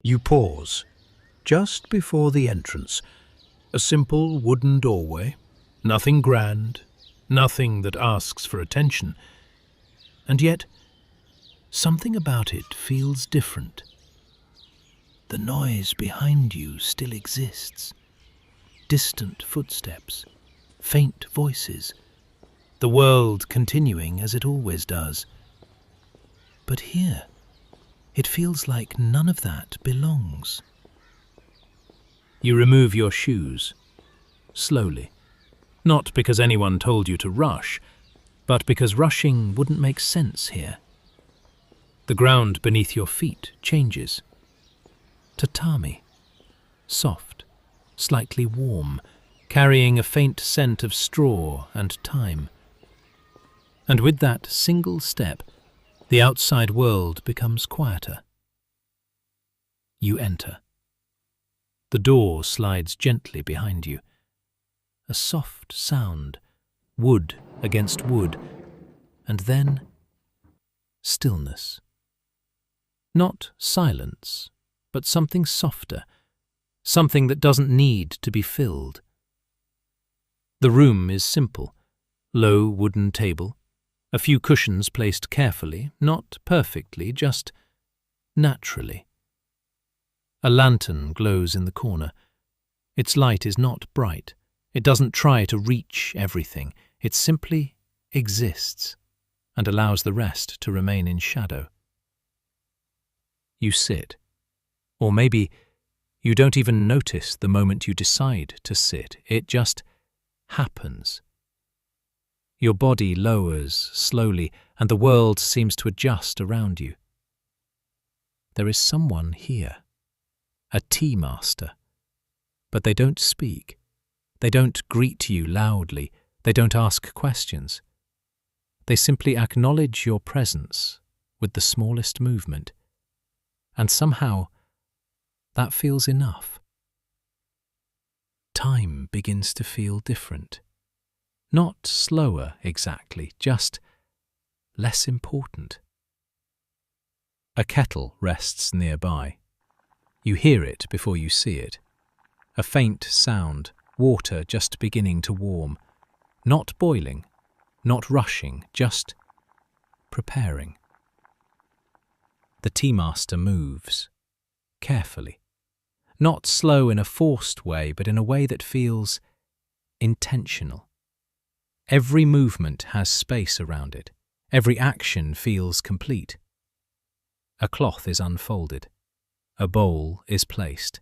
You pause, just before the entrance. A simple wooden doorway, nothing grand, nothing that asks for attention. And yet, something about it feels different. The noise behind you still exists. Distant footsteps, faint voices, the world continuing as it always does. But here, it feels like none of that belongs. You remove your shoes, slowly. Not because anyone told you to rush, but because rushing wouldn't make sense here. The ground beneath your feet changes. Tatami, soft, slightly warm, carrying a faint scent of straw and thyme. And with that single step, the outside world becomes quieter. You enter. The door slides gently behind you. A soft sound, wood against wood, and then stillness. Not silence, but something softer, something that doesn't need to be filled. The room is simple. Low wooden table, a few cushions placed carefully, not perfectly, just naturally. A lantern glows in the corner. Its light is not bright. It doesn't try to reach everything. It simply exists and allows the rest to remain in shadow. You sit. Or maybe you don't even notice the moment you decide to sit. It just happens. Your body lowers slowly, and the world seems to adjust around you. There is someone here, a tea master, but they don't speak. They don't greet you loudly. They don't ask questions. They simply acknowledge your presence with the smallest movement. And somehow, that feels enough. Time begins to feel different. Not slower exactly, just less important. A kettle rests nearby. You hear it before you see it. A faint sound, water just beginning to warm. Not boiling, not rushing, just preparing. The tea master moves, carefully. Not slow in a forced way, but in a way that feels intentional. Every movement has space around it. Every action feels complete. A cloth is unfolded. A bowl is placed.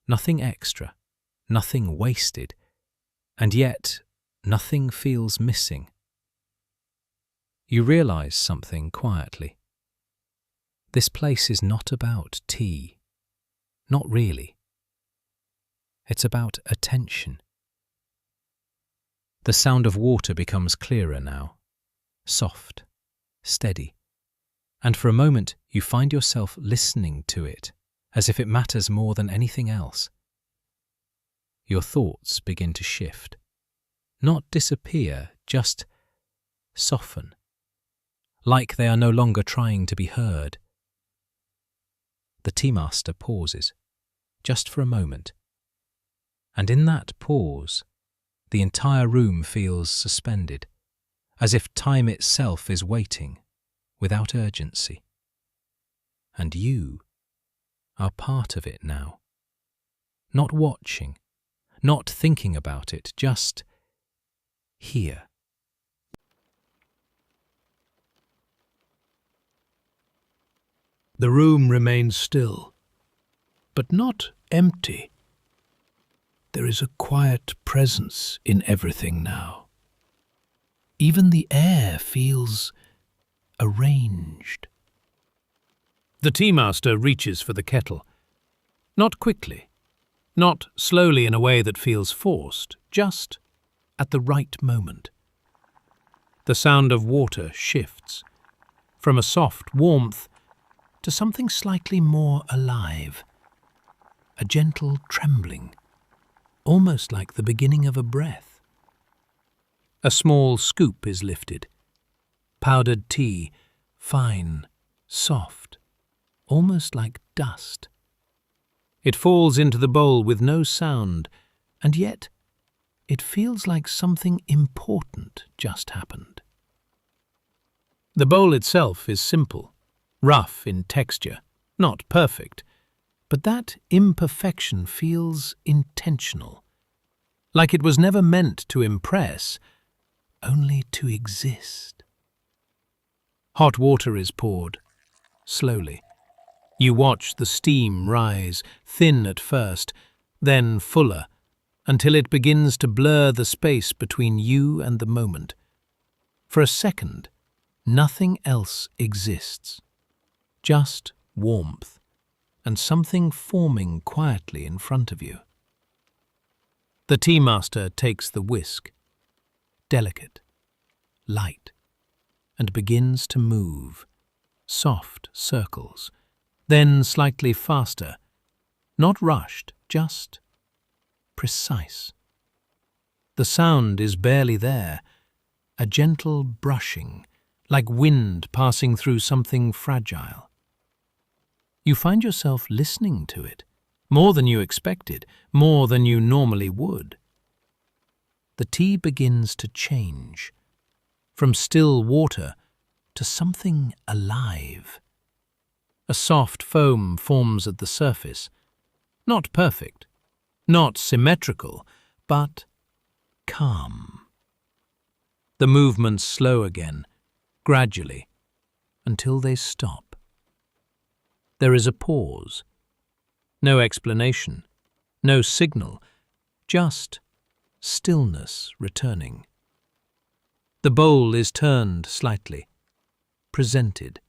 Nothing extra, nothing wasted, and yet nothing feels missing. You realize something quietly. This place is not about tea. Not really. It's about attention. The sound of water becomes clearer now, soft, steady, and for a moment you find yourself listening to it as if it matters more than anything else. Your thoughts begin to shift, not disappear, just soften, like they are no longer trying to be heard. The tea master pauses, just for a moment, and in that pause, the entire room feels suspended, as if time itself is waiting, without urgency. And you are part of it now. Not watching, not thinking about it, just here. The room remains still, but not empty. There is a quiet presence in everything now. Even the air feels arranged. The tea master reaches for the kettle. Not quickly, not slowly in a way that feels forced, just at the right moment. The sound of water shifts from a soft warmth to something slightly more alive, a gentle trembling, almost like the beginning of a breath. A small scoop is lifted. Powdered tea, fine, soft, almost like dust, It falls into the bowl with no sound, and yet it feels like something important just happened. The bowl itself is simple, rough in texture, not perfect, but that imperfection feels intentional, like it was never meant to impress, only to exist. Hot water is poured, slowly. You watch the steam rise, thin at first, then fuller, until it begins to blur the space between you and the moment. For a second, nothing else exists, just warmth and something forming quietly in front of you. The tea master takes the whisk, delicate, light, and begins to move, soft circles, then slightly faster, not rushed, just precise. The sound is barely there, a gentle brushing, like wind passing through something fragile. You find yourself listening to it, more than you expected, more than you normally would. The tea begins to change, from still water to something alive. A soft foam forms at the surface, not perfect, not symmetrical, but calm. The movements slow again, gradually, until they stop. There is a pause. No explanation, no signal, just stillness returning. The bowl is turned slightly, presented,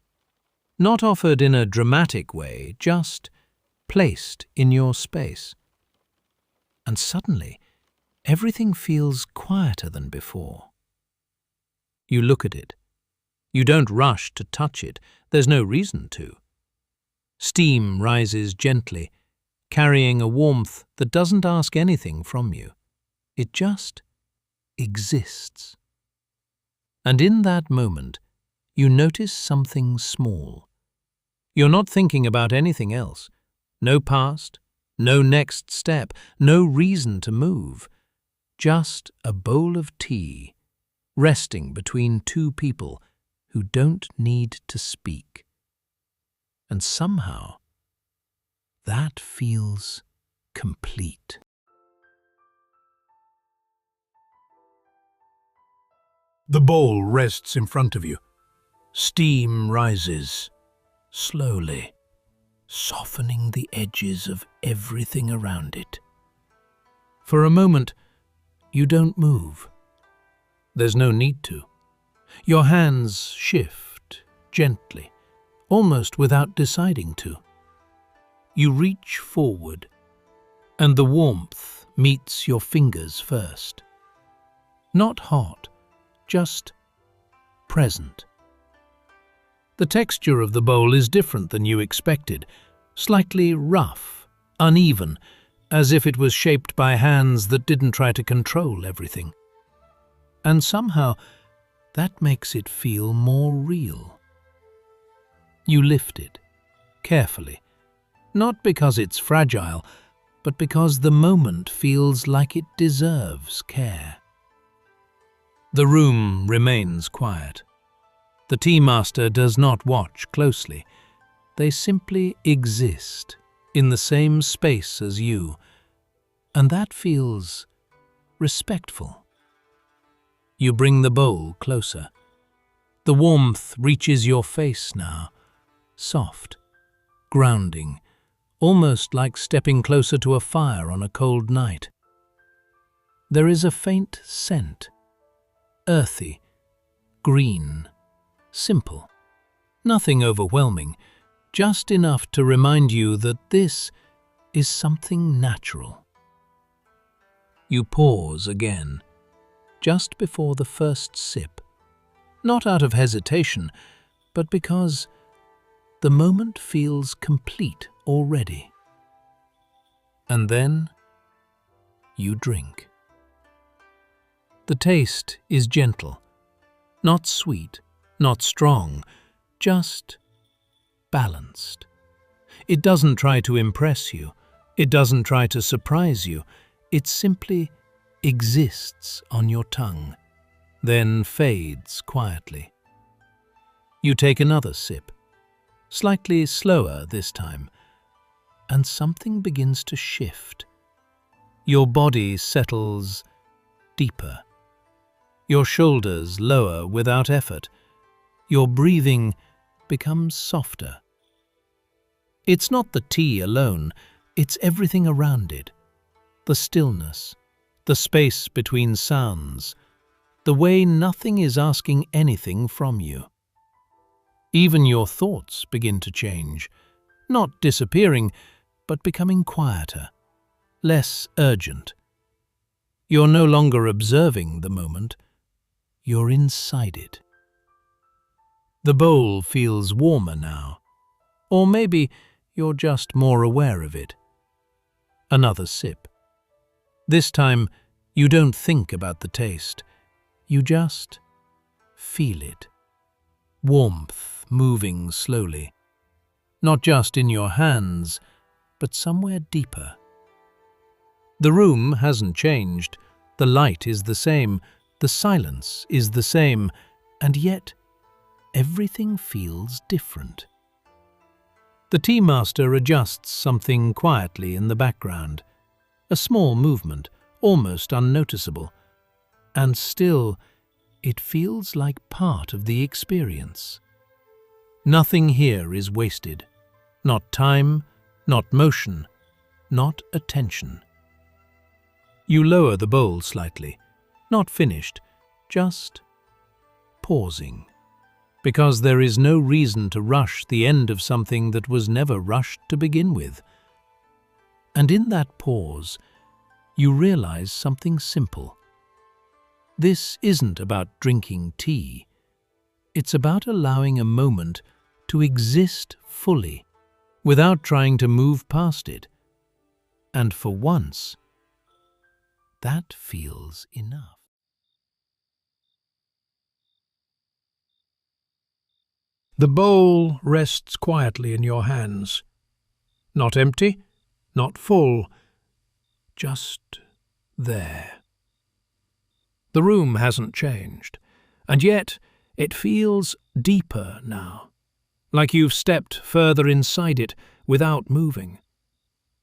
not offered in a dramatic way, just placed in your space. And suddenly, everything feels quieter than before. You look at it. You don't rush to touch it. There's no reason to. Steam rises gently, carrying a warmth that doesn't ask anything from you. It just exists. And in that moment, you notice something small. You're not thinking about anything else. No past, no next step, no reason to move. Just a bowl of tea, resting between two people who don't need to speak. And somehow, that feels complete. The bowl rests in front of you. Steam rises, slowly, softening the edges of everything around it. For a moment, you don't move. There's no need to. Your hands shift gently, almost without deciding to. You reach forward, and the warmth meets your fingers first. Not hot, just present. The texture of the bowl is different than you expected, slightly rough, uneven, as if it was shaped by hands that didn't try to control everything. And somehow, that makes it feel more real. You lift it, carefully, not because it's fragile, but because the moment feels like it deserves care. The room remains quiet. The tea master does not watch closely. They simply exist in the same space as you, and that feels respectful. You bring the bowl closer. The warmth reaches your face now, soft, grounding, almost like stepping closer to a fire on a cold night. There is a faint scent, earthy, green, simple, nothing overwhelming, just enough to remind you that this is something natural. You pause again, just before the first sip, not out of hesitation, but because the moment feels complete already. And then you drink. The taste is gentle, not sweet, not strong, just balanced. It doesn't try to impress you. It doesn't try to surprise you, it simply exists on your tongue, then fades quietly. You take another sip, slightly slower this time, and something begins to shift. Your body settles deeper. Your shoulders lower without effort. Your breathing becomes softer. It's not the tea alone, it's everything around it. The stillness, the space between sounds, the way nothing is asking anything from you. Even your thoughts begin to change, not disappearing, but becoming quieter, less urgent. You're no longer observing the moment, you're inside it. The bowl feels warmer now, or maybe you're just more aware of it. Another sip. This time, you don't think about the taste, you just feel it. Warmth moving slowly, not just in your hands, but somewhere deeper. The room hasn't changed, the light is the same, the silence is the same, and yet everything feels different. The tea master adjusts something quietly in the background, a small movement, almost unnoticeable, and still it feels like part of the experience. Nothing here is wasted, not time, not motion, not attention. You lower the bowl slightly, not finished, just pausing, because there is no reason to rush the end of something that was never rushed to begin with. And in that pause, you realize something simple. This isn't about drinking tea. It's about allowing a moment to exist fully, without trying to move past it. And for once, that feels enough. The bowl rests quietly in your hands. Not empty, not full, just there. The room hasn't changed, and yet it feels deeper now, like you've stepped further inside it without moving.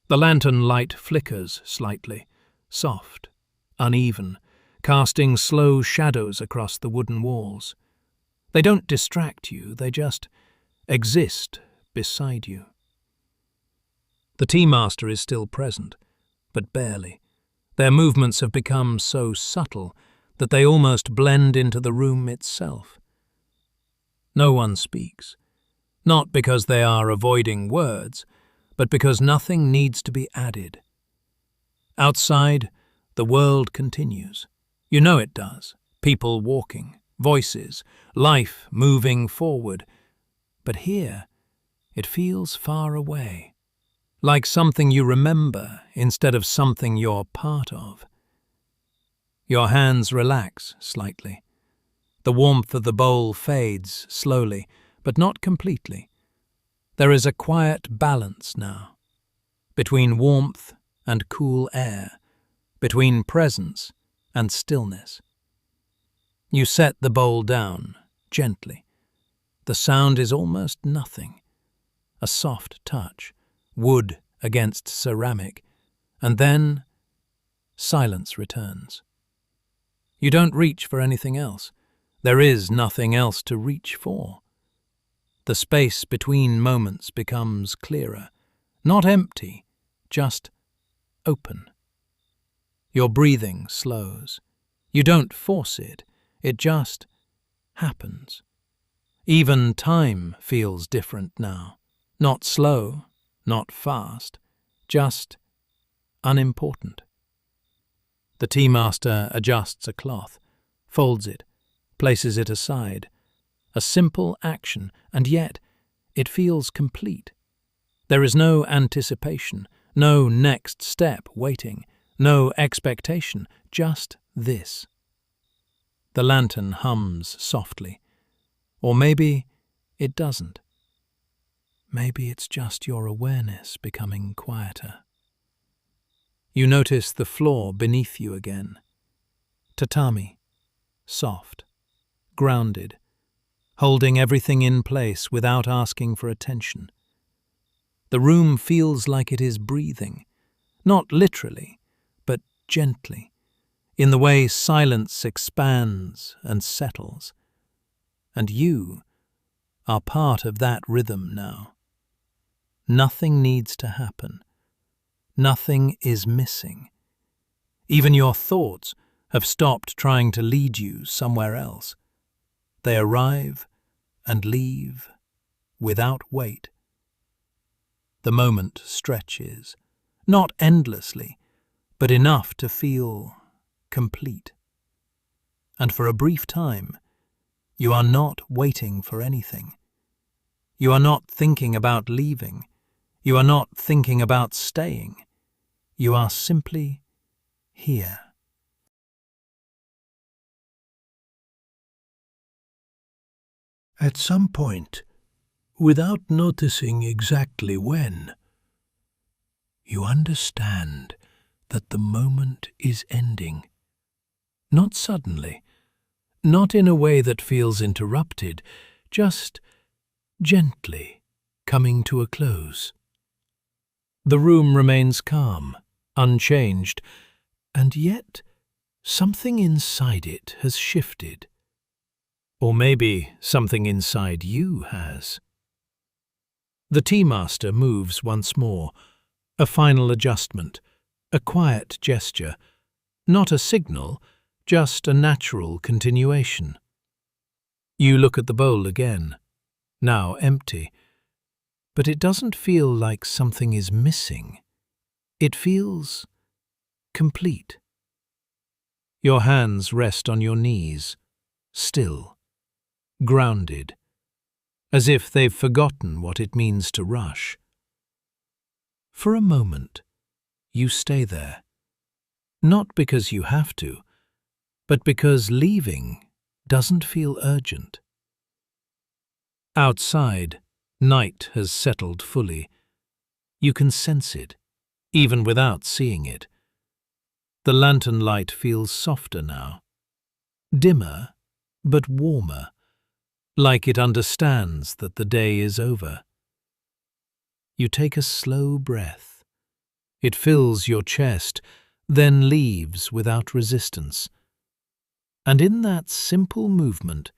The lantern light flickers slightly, soft, uneven, casting slow shadows across the wooden walls. They don't distract you, they just exist beside you. The tea master is still present, but barely. Their movements have become so subtle that they almost blend into the room itself. No one speaks, not because they are avoiding words, but because nothing needs to be added. Outside, the world continues. You know it does. People walking, voices, life moving forward. But here, it feels far away, like something you remember instead of something you're part of. Your hands relax slightly. The warmth of the bowl fades slowly, but not completely. There is a quiet balance now, between warmth and cool air, between presence and stillness. You set the bowl down, gently. The sound is almost nothing. A soft touch, wood against ceramic, and then silence returns. You don't reach for anything else. There is nothing else to reach for. The space between moments becomes clearer, not empty, just open. Your breathing slows. You don't force it, it just happens. Even time feels different now. Not slow, not fast, just unimportant. The tea master adjusts a cloth, folds it, places it aside. A simple action, and yet it feels complete. There is no anticipation, no next step waiting, no expectation, just this. The lantern hums softly. Or maybe it doesn't. Maybe it's just your awareness becoming quieter. You notice the floor beneath you again. Tatami, soft, grounded, holding everything in place without asking for attention. The room feels like it is breathing, not literally, but gently, in the way silence expands and settles. And you are part of that rhythm now. Nothing needs to happen. Nothing is missing. Even your thoughts have stopped trying to lead you somewhere else. They arrive and leave without weight. The moment stretches, not endlessly, but enough to feel complete. And for a brief time, you are not waiting for anything. You are not thinking about leaving. You are not thinking about staying. You are simply here. At some point, without noticing exactly when, you understand that the moment is ending. Not suddenly, not in a way that feels interrupted, just gently coming to a close. The room remains calm, unchanged, and yet something inside it has shifted. Or maybe something inside you has. The tea master moves once more, a final adjustment, a quiet gesture, not a signal, just a natural continuation. You look at the bowl again, now empty, but it doesn't feel like something is missing. It feels complete. Your hands rest on your knees, still, grounded, as if they've forgotten what it means to rush. For a moment, you stay there, not because you have to, but because leaving doesn't feel urgent. Outside, night has settled fully. You can sense it, even without seeing it. The lantern light feels softer now, dimmer, but warmer, like it understands that the day is over. You take a slow breath. It fills your chest, then leaves without resistance. And in that simple movement,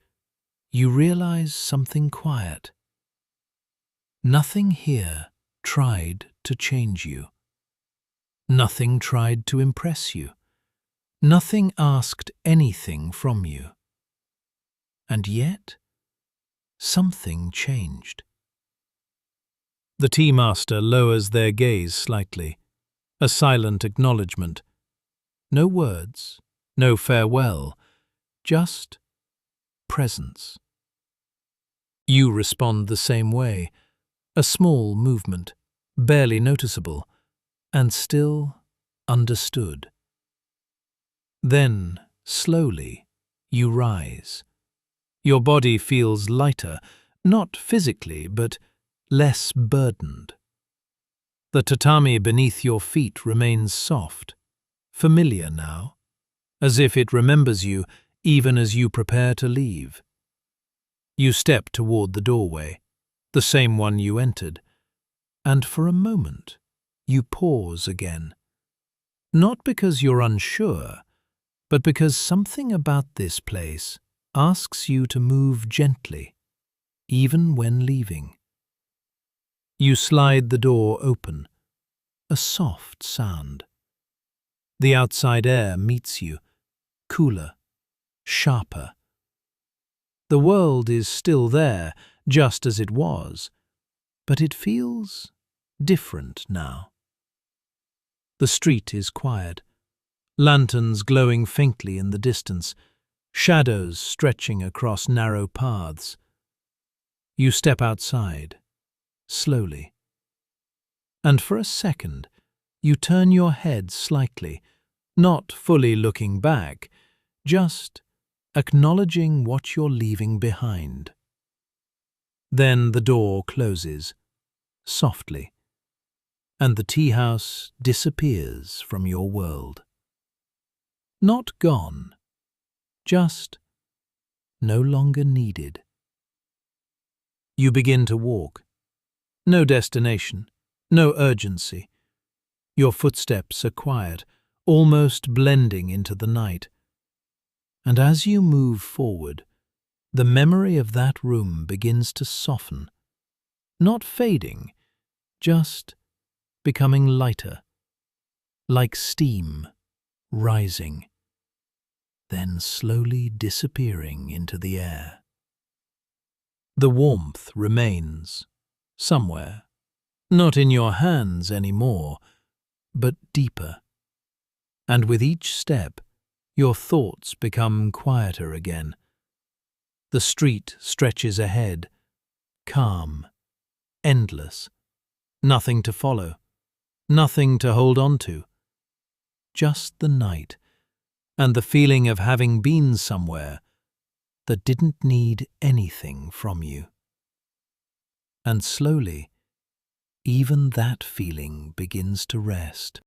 you realize something quiet. Nothing here tried to change you. Nothing tried to impress you. Nothing asked anything from you. And yet, something changed. The tea master lowers their gaze slightly, a silent acknowledgement. No words, no farewell, just presence. You respond the same way, a small movement, barely noticeable, and still understood. Then, slowly, you rise. Your body feels lighter, not physically, but less burdened. The tatami beneath your feet remains soft, familiar now, as if it remembers you even as you prepare to leave. You step toward the doorway, the same one you entered, and for a moment you pause again. Not because you're unsure, but because something about this place asks you to move gently, even when leaving. You slide the door open, a soft sound. The outside air meets you, cooler, sharper. The world is still there, just as it was, but it feels different now. The street is quiet, lanterns glowing faintly in the distance, shadows stretching across narrow paths. You step outside, slowly. And for a second, you turn your head slightly, not fully looking back, just acknowledging what you're leaving behind. Then the door closes, softly. and the tea house disappears from your world. Not gone, just no longer needed. You begin to walk. No destination, no urgency. Your footsteps are quiet, almost blending into the night. And as you move forward, the memory of that room begins to soften, not fading, just becoming lighter, like steam rising, then slowly disappearing into the air. The warmth remains, somewhere, not in your hands anymore, but deeper. And with each step, your thoughts become quieter again. The street stretches ahead, calm, endless, nothing to follow, nothing to hold on to. Just the night, and the feeling of having been somewhere that didn't need anything from you. And slowly, even that feeling begins to rest.